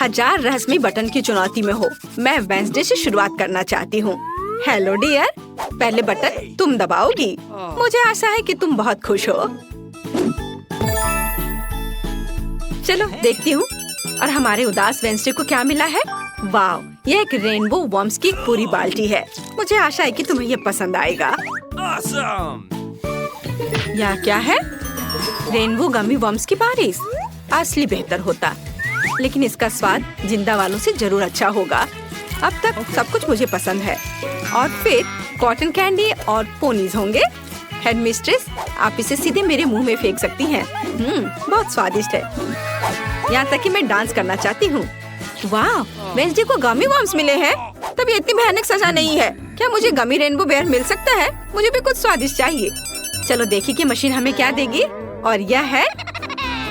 1000 रहस्यमयी बटन की चुनौती में हो। मैं वेंसडे से शुरुआत करना चाहती हूँ। हेलो डियर, पहले बटन तुम दबाओगी। मुझे आशा है कि तुम बहुत खुश हो। चलो देखती हूँ। और हमारे उदास वेंसडे को क्या मिला है? वाह, यह एक रेनबो वर्म्स की एक पूरी बाल्टी है। मुझे आशा है कि तुम्हें ये पसंद आएगा। यह क्या है? रेनबो गमी वर्म्स की बारिश। असली बेहतर होता, लेकिन इसका स्वाद जिंदा वालों से जरूर अच्छा होगा। अब तक सब कुछ मुझे पसंद है। और फिर कॉटन कैंडी और पोनीज होंगे। हेड मिस्ट्रेस, आप इसे सीधे मेरे मुंह में फेंक सकती हैं। बहुत स्वादिष्ट है। यहाँ तक कि मैं डांस करना चाहती हूँ। वाह, वेंसडे को गमी वर्म्स मिले हैं। तब ये इतनी भयानक सजा नहीं है। क्या मुझे गमी रेनबो बेयर मिल सकता है? मुझे भी कुछ स्वादिष्ट चाहिए। चलो देखिए कि मशीन हमें क्या देगी। और यह है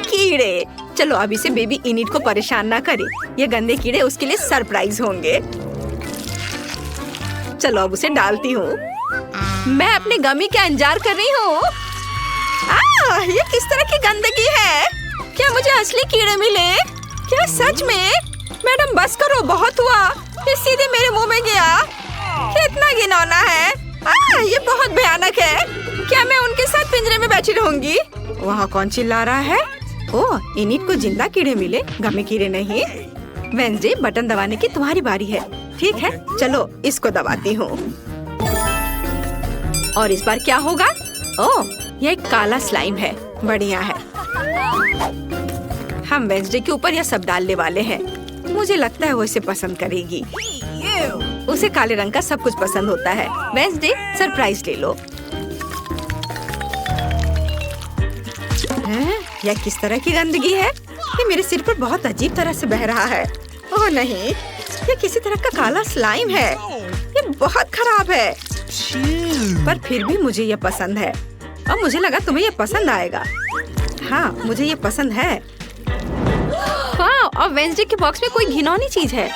कीड़े। चलो अब इसे बेबी इनिट को परेशान ना करे। ये गंदे कीड़े उसके लिए सरप्राइज होंगे। चलो अब उसे डालती हूँ। मैं अपने गमी का इंतजार कर रही हूँ। ये किस तरह की गंदगी है? क्या मुझे असली कीड़े मिले? क्या सच में? मैडम बस करो, बहुत हुआ। ये सीधे मेरे मुंह में गया। कितना घिनौना है। ये बहुत भयानक है। क्या मैं उनके साथ पिंजरे में बैठी रहूंगी? वहाँ कौन चिल्ला रहा है? ओह, इनिट को जिंदा कीड़े मिले, गमी कीड़े नहीं। वेंसडे, बटन दबाने की तुम्हारी बारी है। ठीक है, चलो इसको दबाती हूँ। और इस बार क्या होगा? ओह, यह एक काला स्लाइम है। बढ़िया है। हम वेंसडे के ऊपर यह सब डालने वाले हैं। मुझे लगता है वो इसे पसंद करेगी। उसे काले रंग का सब कुछ पसंद होता है। वेंसडे, सरप्राइज ले लो। यह किस तरह की गंदगी है? ये मेरे सिर पर बहुत अजीब तरह से बह रहा है। ओह नहीं, ये किसी तरह का काला स्लाइम है। ये बहुत खराब है। पर फिर भी मुझे ये पसंद है। अब मुझे लगा तुम्हें ये पसंद आएगा। हाँ, मुझे ये पसंद है। वाह, और वेंसडे के बॉक्स में कोई घिनौनी चीज है।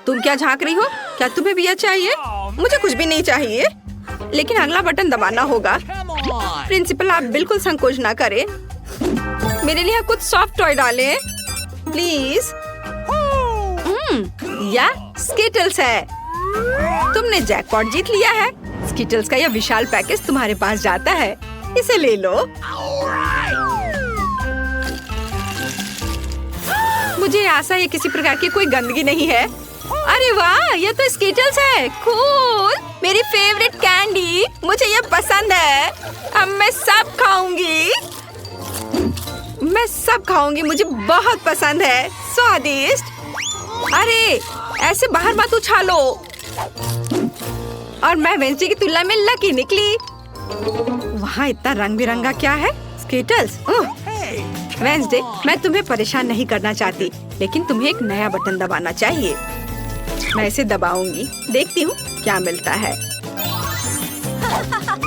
तुम क्या झांक रही हो? क्या तुम्हें भी यह चाहिए? मुझे कुछ भी नहीं चाहिए, लेकिन अगला बटन दबाना होगा। प्रिंसिपल, आप बिल्कुल संकोच ना करें। मेरे लिए कुछ सॉफ्ट टॉय डालें, प्लीज। यह स्किटल्स है। तुमने जैकपॉट जीत लिया है। स्किटल्स का यह विशाल पैकेज तुम्हारे पास जाता है। इसे ले लो। मुझे आशा है किसी प्रकार की कोई गंदगी नहीं है। अरे वाह, ये तो स्किटल्स है। कूल, मेरी फेवरेट कैंडी। मुझे ये पसंद है। अब मैं सब खाऊंगी। मुझे बहुत पसंद है। स्वादिष्ट। अरे ऐसे बाहर मत उछालो। और मैं वेंसडे की तुलना में लकी निकली। वहाँ इतना रंग बिरंगा क्या है? स्किटल्स। वेंसडे, मैं तुम्हें परेशान नहीं करना चाहती, लेकिन तुम्हें एक नया बटन दबाना चाहिए। मैं इसे दबाऊंगी। देखती हूँ क्या मिलता है।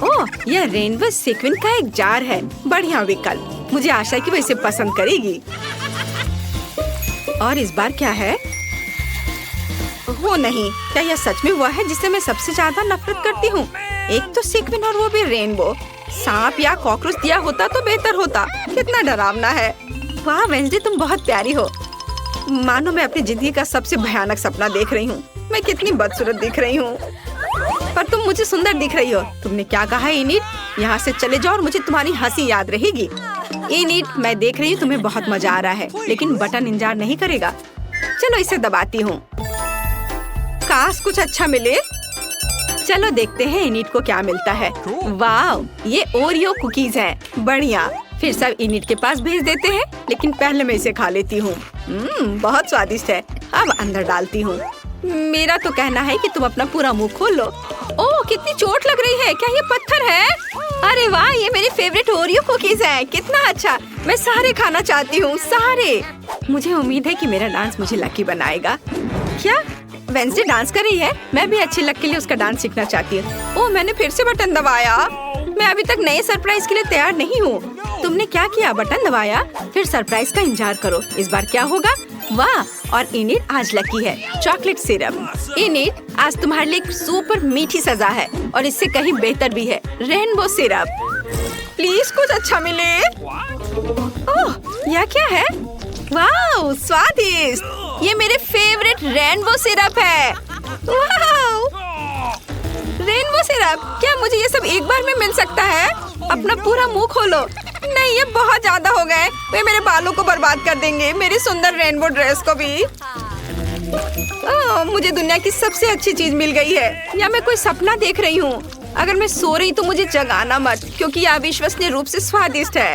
ओह, यह रेनबो सीक्वेंस का एक जार है। बढ़िया विकल्प। मुझे आशा है कि वो इसे पसंद करेगी। और इस बार क्या है? वो नहीं, क्या यह सच में हुआ है जिससे मैं सबसे ज्यादा नफरत करती हूँ? एक तो सीक्वेंस और वो भी रेनबो। सांप या कॉकरोच दिया होता तो बेहतर होता। कितना डरावना है। वाह वेंसडे, तुम बहुत प्यारी हो। मानो मैं अपनी जिंदगी का सबसे भयानक सपना देख रही हूँ। मैं कितनी बदसूरत दिख रही हूँ, पर तुम मुझे सुंदर दिख रही हो। तुमने क्या कहा इनिट? यहाँ से चले जाओ और मुझे तुम्हारी हंसी याद रहेगी। इनिट, मैं देख रही हूँ तुम्हें बहुत मजा आ रहा है, लेकिन बटन इंतजार नहीं करेगा। चलो इसे दबाती हूँ। काश कुछ अच्छा मिले। चलो देखते हैं इनिट को क्या मिलता है। वाह, ये ओरियो कुकीज हैं। बढ़िया। फिर सब इनिट के पास भेज देते हैं, लेकिन पहले मैं इसे खा लेती हूँ। बहुत स्वादिष्ट है। अब अंदर डालती हूँ। मेरा तो कहना है कि तुम अपना पूरा मुंह खोल लो। ओह, कितनी चोट लग रही है। क्या ये पत्थर है? अरे वाह, ये मेरी फेवरेट ओरियो कुकीज हैं। कितना अच्छा। मैं सारे खाना चाहती हूँ, सारे। मुझे उम्मीद है कि मेरा डांस मुझे लकी बनाएगा। क्या वेंसडे डांस कर रही है? मैं भी अच्छी लक के लिए उसका डांस सीखना चाहती हूँ। ओह, मैंने फिर से बटन दबाया। मैं अभी तक नए सरप्राइज के लिए तैयार नहीं हूँ। तुमने क्या किया? बटन दबाया, फिर सरप्राइज का इंतजार करो। इस बार क्या होगा? वाह, और इनिट आज लकी है। Chocolate syrup. इनिट, आज तुम्हारे लिए एक सुपर मीठी सजा है, और इससे कहीं बेहतर भी है। Rainbow syrup. प्लीज कुछ अच्छा मिले। ओह, यह क्या है? वाह, स्वादिष्ट! ये मेरे फेवरेट रेनबो सिरप है। वाओ! रेनबो सिरप, क्या मुझे ये सब एक बार में मिल सकता है? अपना पूरा मुंह खोलो। नहीं, ये बहुत ज्यादा हो गए। वे मेरे बालों को बर्बाद कर देंगे, मेरी सुंदर रेनबो ड्रेस को भी। मुझे दुनिया की सबसे अच्छी चीज मिल गई है। या मैं कोई सपना देख रही हूँ? अगर मैं सो रही तो मुझे जगाना मत, क्योंकि यह अविश्वसनीय रूप से स्वादिष्ट है।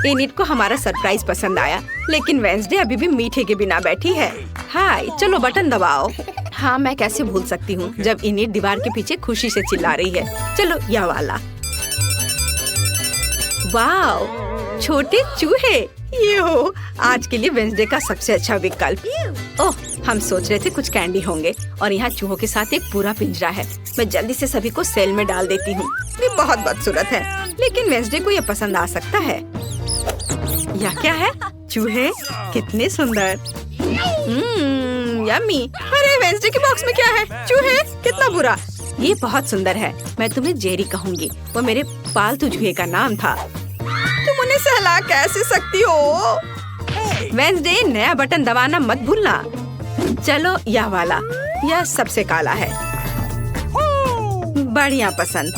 एनिट को हमारा सरप्राइज पसंद आया, लेकिन वेंसडे अभी भी मीठे के बिना बैठी है। हाय, चलो बटन दबाओ। हाँ, मैं कैसे भूल सकती हूँ जब एनिट दीवार के पीछे खुशी से चिल्ला रही है। चलो यह वाला। वाओ, छोटे चूहे! ये हो आज के लिए वेंसडे का सबसे अच्छा विकल्प। ओह, हम सोच रहे थे कुछ कैंडी होंगे और यहाँ चूहों के साथ एक पूरा पिंजरा है। मैं जल्दी से सभी को सेल में डाल देती हूँ। ये बहुत बदसूरत है, लेकिन वेंसडे को ये पसंद आ सकता है। यह क्या है? चूहे कितने सुंदर! यम्मी! अरे वेंसडे के बॉक्स में क्या है? चूहे, कितना बुरा! ये बहुत सुंदर है। मैं तुम्हें जेरी कहूँगी, वो मेरे पालतू चूहे का नाम था। तुम उन्हें सहला कैसे सकती हो? वेंसडे, नया बटन दबाना मत भूलना। चलो यह वाला, यह सबसे काला है। बढ़िया पसंद।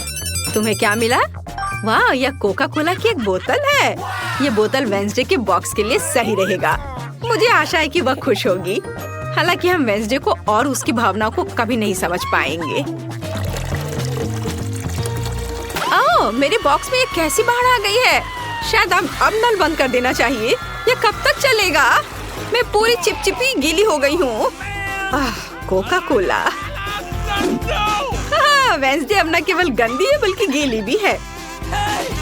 तुम्हें क्या मिला? वाह, यह कोका कोला की एक बोतल है। ये बोतल वेंसडे के बॉक्स के लिए सही रहेगा। मुझे आशा है कि वह खुश होगी। हालांकि हम वेंसडे को और उसकी भावनाओं को कभी नहीं समझ पाएंगे। ओह, मेरे बॉक्स में ये कैसी बाढ़ आ गई है? शायद अब नल बंद कर देना चाहिए। ये कब तक चलेगा? मैं पूरी चिपचिपी गीली हो गई हूँ। Coca Cola. वेंसडे अब न केवल गंदी है बल्कि गीली भी है।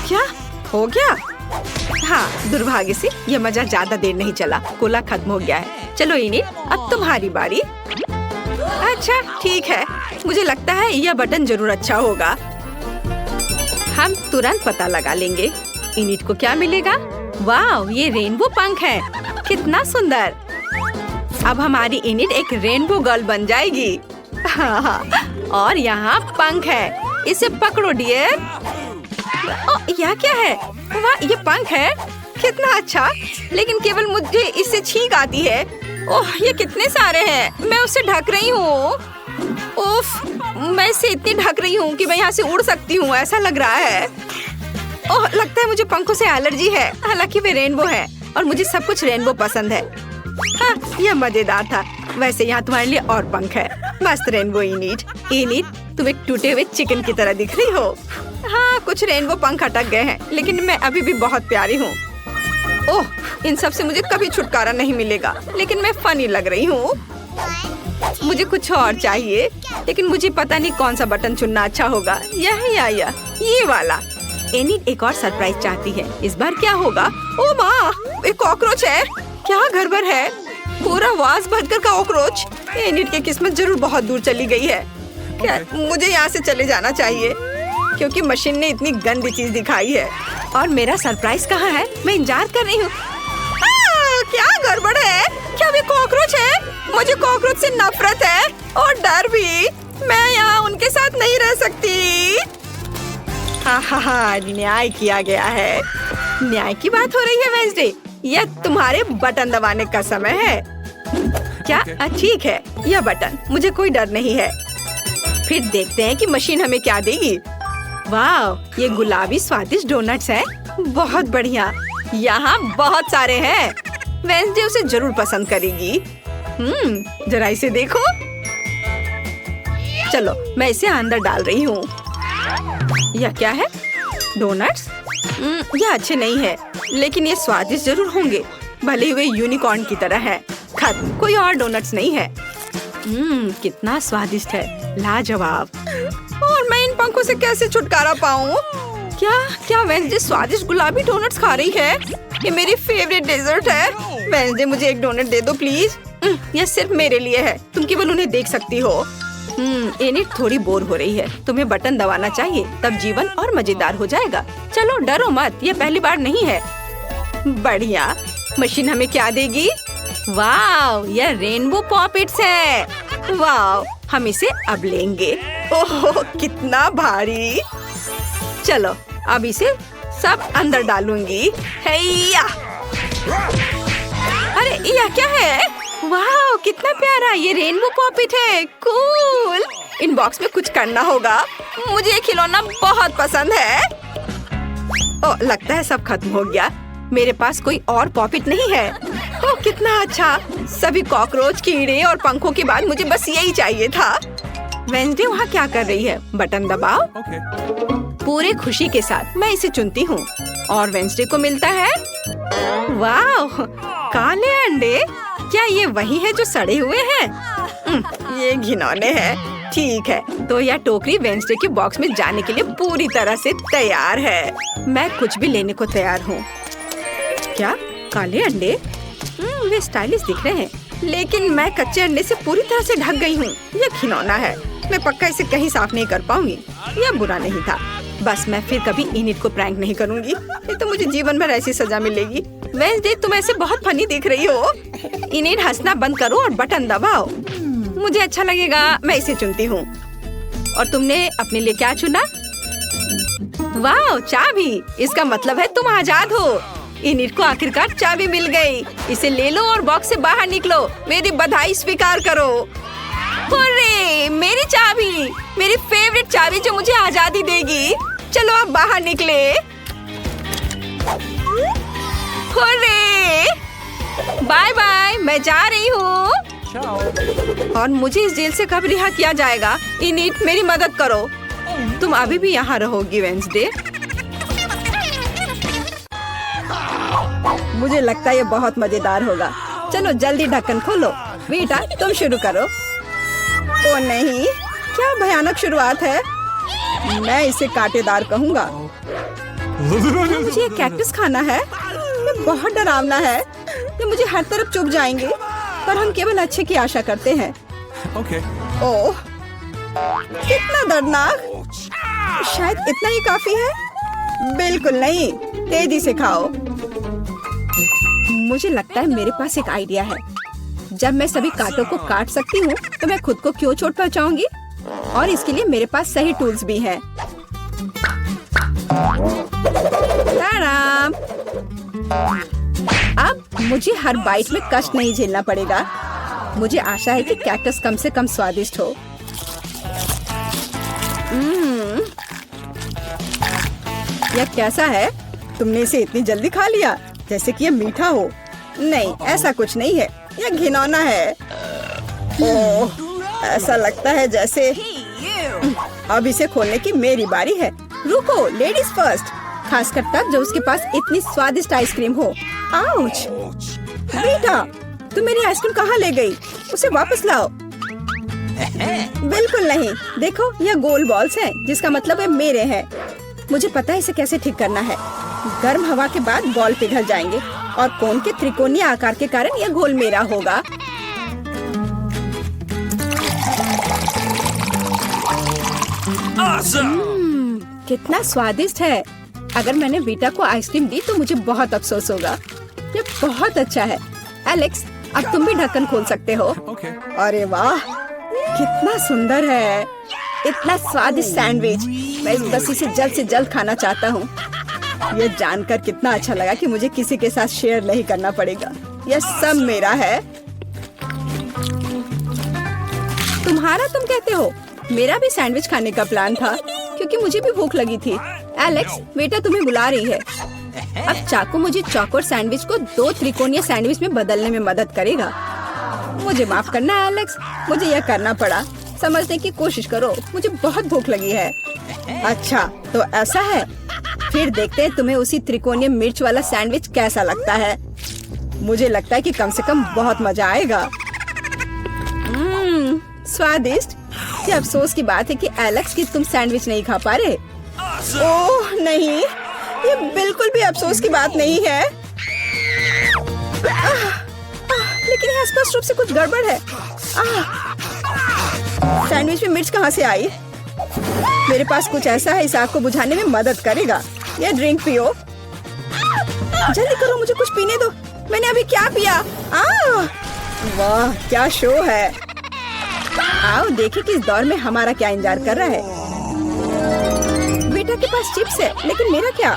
क्या हो गया? हाँ, दुर्भाग्य से यह मजा ज्यादा देर नहीं चला। कोला खत्म हो गया है। चलो एनिट, अब तुम्हारी बारी। अच्छा ठीक है, मुझे लगता है यह बटन जरूर अच्छा होगा। हम तुरंत पता लगा लेंगे। एनिट को क्या मिलेगा? वाह, ये रेनबो पंख है। कितना सुंदर! अब हमारी एनिट एक रेनबो गर्ल बन जाएगी। और यहाँ पंख है, इसे पकड़ो डियर। यह क्या है? वाह, ये पंख है। कितना अच्छा, लेकिन केवल मुझे इससे छींक आती है। ओह, ये कितने सारे हैं। मैं उसे ढक रही हूँ। उफ, मैं इसे इतनी ढक रही हूँ कि मैं यहाँ से उड़ सकती हूँ, ऐसा लग रहा है। ओह, लगता है मुझे पंखों से एलर्जी है। हालांकि वे रेनबो है और मुझे सब कुछ रेनबो पसंद है। हाँ, यह मजेदार था। वैसे यहाँ तुम्हारे लिए और पंख है। मस्त रेनबो एनिट। एनिट, तुम एक टूटे हुए चिकन की तरह दिख रही हो। हाँ, कुछ रेनबो पंख अटक गए हैं, लेकिन मैं अभी भी बहुत प्यारी हूँ। ओह, इन सब से मुझे कभी छुटकारा नहीं मिलेगा, लेकिन मैं फनी लग रही हूँ। मुझे कुछ और चाहिए, लेकिन मुझे पता नहीं कौन सा बटन चुनना अच्छा होगा। यह या ये वाला। एनिट एक और सरप्राइज चाहती है। इस बार क्या होगा? ओ माँ, एक कॉकरोच है। क्या गड़बड़ है? पूरा वास भरकर का कॉकरोच। एनिट की किस्मत जरूर बहुत दूर चली गई है। क्या मुझे यहाँ से चले जाना चाहिए, क्योंकि मशीन ने इतनी गंदी चीज दिखाई है। और मेरा सरप्राइज कहाँ है? मैं इंतजार कर रही हूँ। क्या गड़बड़ है? क्या वे कॉकरोच है? मुझे कॉकरोच से नफरत है और डर भी। मैं यहाँ उनके साथ नहीं रह सकती। हाँ, न्याय किया गया है। न्याय की बात हो रही है वेंसडे। यह तुम्हारे बटन दबाने का समय है। क्या? ठीक है, यह बटन। मुझे कोई डर नहीं है। फिर देखते हैं कि मशीन हमें क्या देगी। वाह, ये गुलाबी स्वादिष्ट डोनट्स है। बहुत बढ़िया। यहाँ बहुत सारे हैं। वेंसडे उसे जरूर पसंद करेगी। जरा इसे देखो। चलो, मैं इसे अंदर डाल रही हूँ। यह क्या है? डोनट्स? यह अच्छे नहीं है, लेकिन ये स्वादिष्ट जरूर होंगे। भले ही वे यूनिकॉर्न की तरह है। खत्म, कोई और डोनट्स नहीं है। कितना स्वादिष्ट है, लाजवाब। और मैं इन पंखों से कैसे छुटकारा पाऊँ? क्या वेंसडे स्वादिष्ट गुलाबी डोनट्स खा रही है? ये मेरी फेवरेट डेजर्ट है। वेंसडे, मुझे एक डोनट दे दो प्लीज। यह सिर्फ मेरे लिए है, तुम केवल उन्हें देख सकती हो। एनिट थोड़ी बोर हो रही है। तुम्हें बटन दबाना चाहिए, तब जीवन और मजेदार हो जाएगा। चलो डरो मत, ये पहली बार नहीं है। बढ़िया। मशीन हमें क्या देगी? वाह, यह रेनबो पॉपेट्स है। वाह, हम इसे अब लेंगे। ओह, कितना भारी। चलो, अब इसे सब अंदर डालूंगी। हैया! अरे यह क्या है? वाह कितना प्यारा, ये रेनबो पॉपिट है। कूल। इन बॉक्स में कुछ करना होगा। मुझे ये खिलौना बहुत पसंद है। ओह लगता है सब खत्म हो गया। मेरे पास कोई और पॉपिट नहीं है। ओह कितना अच्छा। सभी कॉकरोच, कीड़े और पंखों के बाद मुझे बस यही चाहिए था। वेंसडे वहाँ क्या कर रही है? बटन दबाओ। पूरे खुशी के साथ मैं इसे चुनती हूँ और वेंसडे को मिलता है वाह काले अंडे। क्या ये वही है जो सड़े हुए हैं? ये घिनौने हैं। ठीक है, तो यह टोकरी वेंसडे के बॉक्स में जाने के लिए पूरी तरह से तैयार है। मैं कुछ भी लेने को तैयार हूँ। क्या काले अंडे? वे स्टाइलिश दिख रहे हैं, लेकिन मैं कच्चे अंडे से पूरी तरह से ढक गई हूँ। यह खिलौना है, मैं पक्का इसे कहीं साफ नहीं कर पाऊंगी। यह बुरा नहीं था। बस मैं फिर कभी इनिट को प्रैंक नहीं करूंगी, नहीं तो मुझे जीवन भर ऐसी सजा मिलेगी। वेंसडे तुम ऐसे बहुत फनी दिख रही हो। इनिट हंसना बंद करो और बटन दबाओ। मुझे अच्छा लगेगा। मैं इसे चुनती हूँ। और तुमने अपने लिए क्या चुना? वाह चाबी। इसका मतलब है तुम आजाद हो। इनिट को आखिरकार चाबी मिल गई। इसे ले लो और बॉक्स से बाहर निकलो। मेरी बधाई स्वीकार करो। हुर्रे, मेरी चाबी, मेरी फेवरेट चाबी जो मुझे आजादी देगी। चलो अब बाहर निकले। हुर्रे, बाय बाय, मैं जा रही हूँ। और मुझे इस जेल से कब रिहा किया जाएगा? इनिट मेरी मदद करो। तुम अभी भी यहाँ रहोगी वेंसडे? मुझे लगता है ये बहुत मजेदार होगा। चलो जल्दी ढक्कन खोलो। बेटा तुम शुरू करो। ओ नहीं, क्या भयानक शुरुआत है। मैं इसे कांटेदार कहूँगा। मुझे ये कैक्टस खाना है। ये बहुत डरावना है। ये मुझे हर तरफ चुभ जाएंगे, पर हम केवल अच्छे की आशा करते हैं। ओह कितना दर्दनाक। शायद इतना ही काफी है। बिल्कुल नहीं, तेजी से खाओ। मुझे लगता है मेरे पास एक आइडिया है। जब मैं सभी कांटों को काट सकती हूँ, तो मैं खुद को क्यों चोट पहुँचाऊंगी? और इसके लिए मेरे पास सही टूल्स भी हैं। ताराम! अब मुझे हर बाइट में कष्ट नहीं झेलना पड़ेगा। मुझे आशा है कि कैक्टस कम से कम स्वादिष्ट हो। यह कैसा है? तुमने इसे इतनी जल्दी खा लिया जैसे कि यह मीठा हो। नहीं, ऐसा कुछ नहीं है। यह घिनौना है। ओह, ऐसा लगता है जैसे अब इसे खोलने की मेरी बारी है। रुको, लेडीज फर्स्ट। खासकर तब जब उसके पास इतनी स्वादिष्ट आइसक्रीम हो। आउच! बेटा, तुम मेरी आइसक्रीम कहाँ ले गई? उसे वापस लाओ। बिल्कुल नहीं। देखो, यह गोल बॉल्स हैं, जिसका मतलब है मेरे हैं। मुझे पता है इसे कैसे ठीक करना है। गर्म हवा के बाद बॉल पिघल जाएंगे और कोन के त्रिकोणीय आकार के कारण यह घोल मेरा होगा। कितना स्वादिष्ट है। अगर मैंने बीटा को आइसक्रीम दी तो मुझे बहुत अफसोस होगा। ये बहुत अच्छा है। एलेक्स, अब तुम भी ढक्कन खोल सकते हो। अरे वाह, कितना सुंदर है। इतना स्वादिष्ट सैंडविच। मैं बस इसे जल्द से जल्द खाना चाहता हूँ। ये जानकर कितना अच्छा लगा कि मुझे किसी के साथ शेयर नहीं करना पड़ेगा। यह सब मेरा है। तुम्हारा तुम कहते हो? मेरा भी सैंडविच खाने का प्लान था, क्योंकि मुझे भी भूख लगी थी। एलेक्स, बेटा तुम्हें बुला रही है। अब चाकू मुझे चौकोर सैंडविच को 2 त्रिकोणीय सैंडविच में बदलने में मदद करेगा। मुझे माफ करना एलेक्स, मुझे यह करना पड़ा। समझने की कोशिश करो, मुझे बहुत भूख लगी है। अच्छा, तो ऐसा है। फिर देखते हैं तुम्हें उसी त्रिकोणीय मिर्च वाला सैंडविच कैसा लगता है। मुझे लगता है कि कम से कम बहुत मजा आएगा। स्वादिष्ट। ये अफसोस की बात है कि एलेक्स की तुम सैंडविच नहीं खा पा रहे। ओह नहीं, ये बिल्कुल भी अफसोस की बात नहीं है। लेकिन यहाँ स्पष्ट रूप से कुछ गड़बड़ है। सैंडविच में मिर्च कहाँ से आई? मेरे पास कुछ ऐसा है इस आग को बुझाने में मदद करेगा। ये ड्रिंक पियो। जल्दी करो, मुझे कुछ पीने दो। मैंने अभी क्या पिया? वाह, क्या शो है। आओ देखें कि इस दौर में हमारा क्या इंतजार कर रहा है। बेटा के पास चिप्स है, लेकिन मेरा क्या?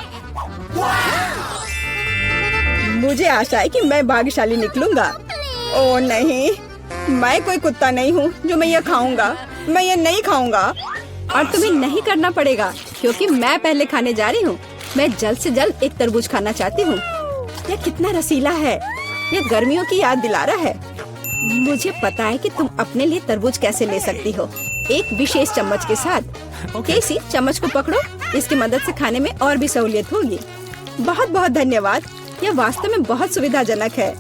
मुझे आशा है कि मैं भाग्यशाली निकलूंगा। ओ नहीं, मैं कोई कुत्ता नहीं हूँ जो मैं ये खाऊंगा। मैं ये नहीं खाऊंगा। और तुम्हें नहीं करना पड़ेगा क्योंकि मैं पहले खाने जा रही हूँ। मैं जल्द से जल्द एक तरबूज खाना चाहती हूँ। यह कितना रसीला है। यह गर्मियों की याद दिला रहा है। मुझे पता है कि तुम अपने लिए तरबूज कैसे ले सकती हो, एक विशेष चम्मच के साथ। केसी, चम्मच को पकड़ो। इसकी मदद से खाने में और भी सहूलियत होगी। बहुत बहुत धन्यवाद। यह वास्तव में बहुत सुविधाजनक है।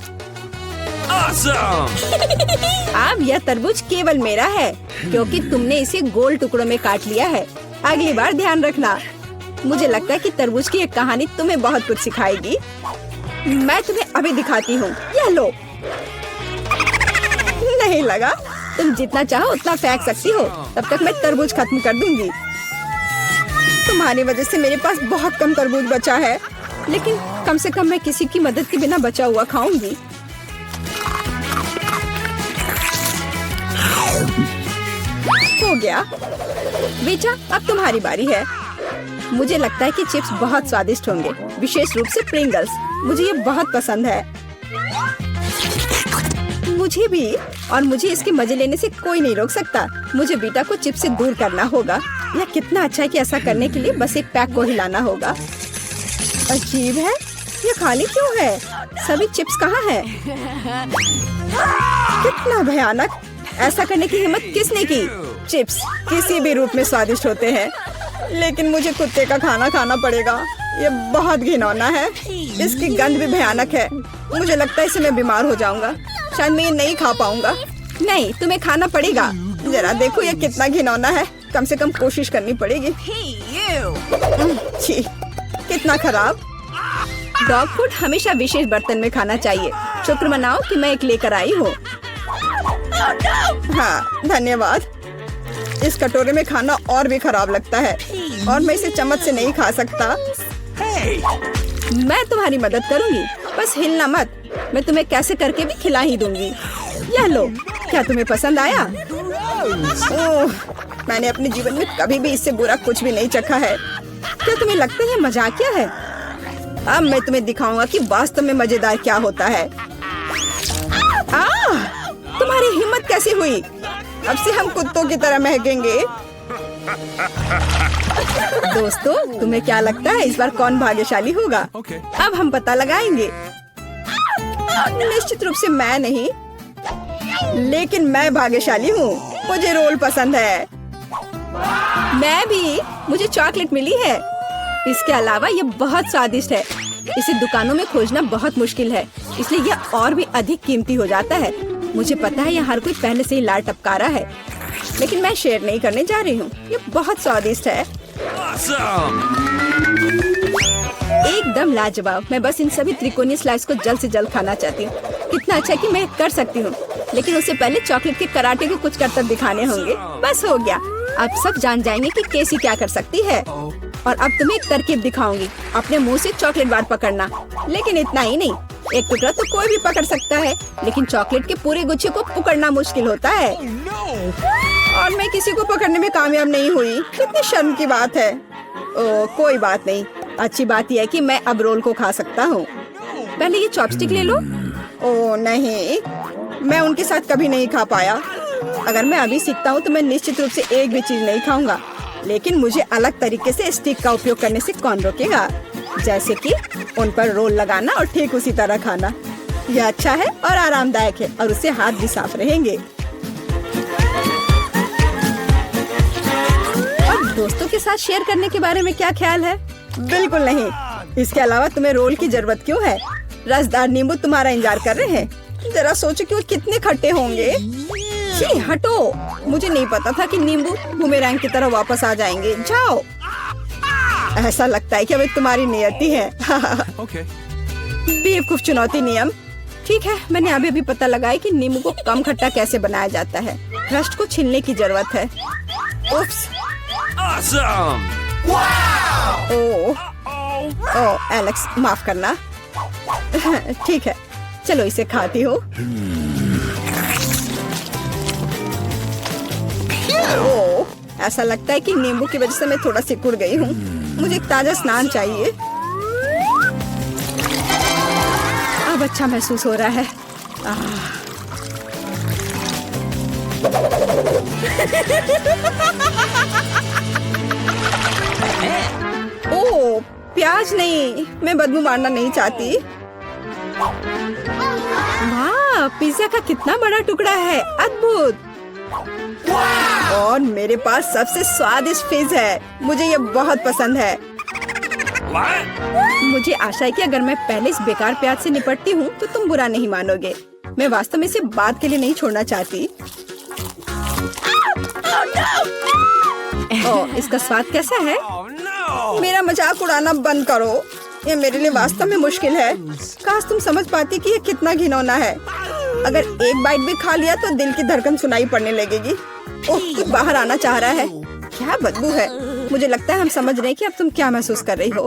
अब यह तरबूज केवल मेरा है क्योंकि तुमने इसे गोल टुकड़ों में काट लिया है। अगली बार ध्यान रखना। मुझे लगता है कि तरबूज की एक कहानी तुम्हें बहुत कुछ सिखाएगी। मैं तुम्हें अभी दिखाती हूँ। यह लो। नहीं लगा? तुम जितना चाहो उतना फेंक सकती हो। तब तक मैं तरबूज खत्म कर दूंगी। तुम्हारी वजह से मेरे पास बहुत कम तरबूज बचा है, लेकिन कम से कम मैं किसी की मदद के बिना बचा हुआ खाऊंगी। हो गया। बेटा, अब तुम्हारी बारी है। मुझे लगता है कि चिप्स बहुत स्वादिष्ट होंगे, विशेष रूप से प्रिंगल्स। मुझे ये बहुत पसंद है। मुझे भी। और मुझे इसके मजे लेने से कोई नहीं रोक सकता। मुझे बीटा को चिप्स से दूर करना होगा। यह कितना अच्छा है कि ऐसा करने के लिए बस एक पैक को हिलाना होगा। अजीब है, ये खाली क्यों है? सभी चिप्स कहाँ हैं? कितना भयानक। ऐसा करने की हिम्मत किसने की? चिप्स किसी भी रूप में स्वादिष्ट होते हैं, लेकिन मुझे कुत्ते का खाना खाना पड़ेगा। ये बहुत घिनौना है। इसकी गंध भी भयानक है। मुझे लगता है इससे मैं बीमार हो जाऊंगा। शायद मैं ये नहीं खा पाऊंगा। नहीं, तुम्हें खाना पड़ेगा। जरा देखो ये कितना घिनौना है। कम से कम कोशिश करनी पड़ेगी। छी, कितना खराब। डॉग फूड हमेशा विशेष बर्तन में खाना चाहिए। शुक्र मनाओ कि मैं एक लेकर आई हूँ। हाँ, धन्यवाद। इस कटोरे में खाना और भी खराब लगता है और मैं इसे चम्मच से नहीं खा सकता। मैं तुम्हारी मदद करूंगी, बस हिलना मत। मैं तुम्हें कैसे करके भी खिला ही दूंगी। यह लो। क्या तुम्हें पसंद आया? ओह, मैंने अपने जीवन में कभी भी इससे बुरा कुछ भी नहीं चखा है। क्या तुम्हें लगता है ये मजाकिया है? अब मैं तुम्हें दिखाऊंगा कि वास्तव में मजेदार क्या होता है। तुम्हारी हिम्मत कैसी हुई? अब से हम कुत्तों की तरह महकेंगे। दोस्तों, तुम्हें क्या लगता है इस बार कौन भाग्यशाली होगा? अब हम पता लगाएंगे। निश्चित रूप से मैं नहीं, लेकिन मैं भाग्यशाली हूँ। मुझे रोल पसंद है। मैं भी। मुझे चॉकलेट मिली है। इसके अलावा ये बहुत स्वादिष्ट है। इसे दुकानों में खोजना बहुत मुश्किल है, इसलिए यह और भी अधिक कीमती हो जाता है। मुझे पता है यह हर कोई पहले से ही लाड़ टपका रहा है, लेकिन मैं शेयर नहीं करने जा रही हूँ। ये बहुत स्वादिष्ट है। एकदम लाजवाब। मैं बस इन सभी त्रिकोणीय स्लाइस को जल्द से जल्द खाना चाहती हूँ। कितना अच्छा कि मैं कर सकती हूँ, लेकिन उससे पहले चॉकलेट के कराटे को कुछ करतब दिखाने होंगे। बस हो गया। अब सब जान जाएंगे कि केसी क्या कर सकती है। और अब तुम्हें एक तरकीब दिखाऊंगी। अपने मुंह से चॉकलेट बार पकड़ना, लेकिन इतना ही नहीं। एक टुकड़ा तो कोई भी पकड़ सकता है, लेकिन चॉकलेट के पूरे गुच्छे को पकड़ना मुश्किल होता है। और मैं किसी को पकड़ने में कामयाब नहीं हुई। कितनी शर्म की बात है। ओह, कोई बात नहीं। अच्छी बात यह है कि मैं अब रोल को खा सकता हूँ। पहले ये चॉपस्टिक ले लो। ओह नहीं, मैं उनके साथ कभी नहीं खा पाया। अगर मैं अभी सीखता हूँ तो मैं निश्चित रूप से एक भी चीज नहीं खाऊंगा, लेकिन मुझे अलग तरीके से स्टिक का उपयोग करने से कौन रोकेगा? जैसे कि उन पर रोल लगाना और ठीक उसी तरह खाना। यह अच्छा है और आरामदायक है, और उससे हाथ भी साफ रहेंगे। और दोस्तों के साथ शेयर करने के बारे में क्या ख्याल है? बिल्कुल नहीं। इसके अलावा तुम्हें रोल की जरूरत क्यों है? रसदार नींबू तुम्हारा इंतजार कर रहे हैं। जरा सोचो कि वो कितने खट्टे होंगे। छी, हटो। मुझे नहीं पता था कि नींबू बूमेरैंग की तरह वापस आ जाएंगे। जाओ। ऐसा लगता है कि अब तुम्हारी नियति है। बेवकूफ चुनौती नियम। ठीक है, मैंने अभी अभी पता लगाया कि नींबू को कम खट्टा कैसे बनाया जाता है। क्रस्ट को छीलने की जरूरत है। उफ्स। ओह, एलेक्स, माफ करना। ठीक है, चलो इसे खाती हूँ। ओह, ऐसा लगता है कि नींबू की वजह से मैं थोड़ा सिकुड़ गई हूँ। मुझे एक ताजा स्नान चाहिए। अच्छा महसूस हो रहा है। ओह, प्याज नहीं, मैं बदबू मारना नहीं चाहती। वाह, पिज्जा का कितना बड़ा टुकड़ा है, अद्भुत। और मेरे पास सबसे स्वादिष्ट फिज है, मुझे ये बहुत पसंद है। मुझे आशा है कि अगर मैं पहले इस बेकार प्याज से निपटती हूँ तो तुम बुरा नहीं मानोगे। मैं वास्तव में इसे बात के लिए नहीं छोड़ना चाहती। ओह, इसका स्वाद कैसा है? मेरा मजाक उड़ाना बंद करो, ये मेरे लिए वास्तव में मुश्किल है। काश तुम समझ पाती कि ये कितना घिनौना है। अगर एक बाइट भी खा लिया तो दिल की धड़कन सुनाई पड़ने लगेगी। ओह, कुछ बाहर आना चाह रहा है। क्या बदबू है। मुझे लगता है हम समझ रहे हैं कि अब तुम क्या महसूस कर रही हो।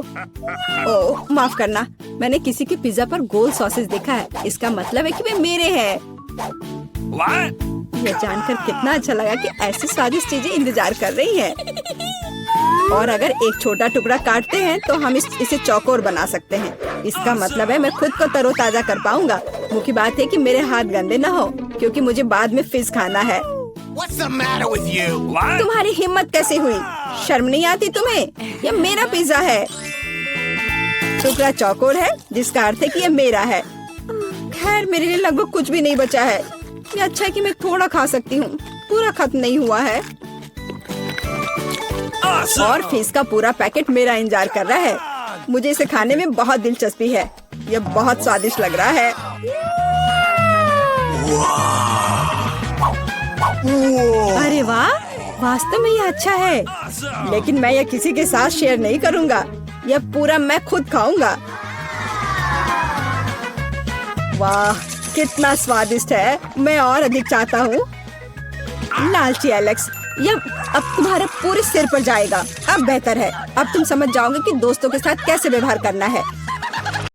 ओह, माफ करना, मैंने किसी के पिज्जा पर गोल सॉसेज देखा है। इसका मतलब है कि वे मेरे हैं। यह जानकर कितना अच्छा लगा कि ऐसी स्वादिष्ट चीजें इंतजार कर रही हैं। और अगर एक छोटा टुकड़ा काटते हैं तो हम इसे चौकोर बना सकते हैं। इसका मतलब है मैं खुद को तरोताजा कर पाऊंगा। मुख्य बात है कि मेरे हाथ गंदे न हो, क्योंकि मुझे बाद में फिज खाना है। तुम्हारी हिम्मत कैसे हुई? शर्म नहीं आती तुम्हें? यह मेरा पिज्जा है। टुकड़ा चौकोर है, जिसका अर्थ है कि यह मेरा है। खैर, मेरे लिए लगभग कुछ भी नहीं बचा है। ये अच्छा है कि मैं थोड़ा खा सकती हूँ, पूरा खत्म नहीं हुआ है। और फिश का पूरा पैकेट मेरा इंतजार कर रहा है। मुझे इसे खाने में बहुत दिलचस्पी है। यह बहुत स्वादिष्ट लग रहा है। अरे वाह, वास्तव में यह अच्छा है, लेकिन मैं यह किसी के साथ शेयर नहीं करूँगा। यह पूरा मैं खुद खाऊंगा। वाह, कितना स्वादिष्ट है। मैं और अधिक चाहता हूँ। लालची एलेक्स, यह अब तुम्हारे पूरे सिर पर जाएगा। अब बेहतर है, अब तुम समझ जाओगे कि दोस्तों के साथ कैसे व्यवहार करना है।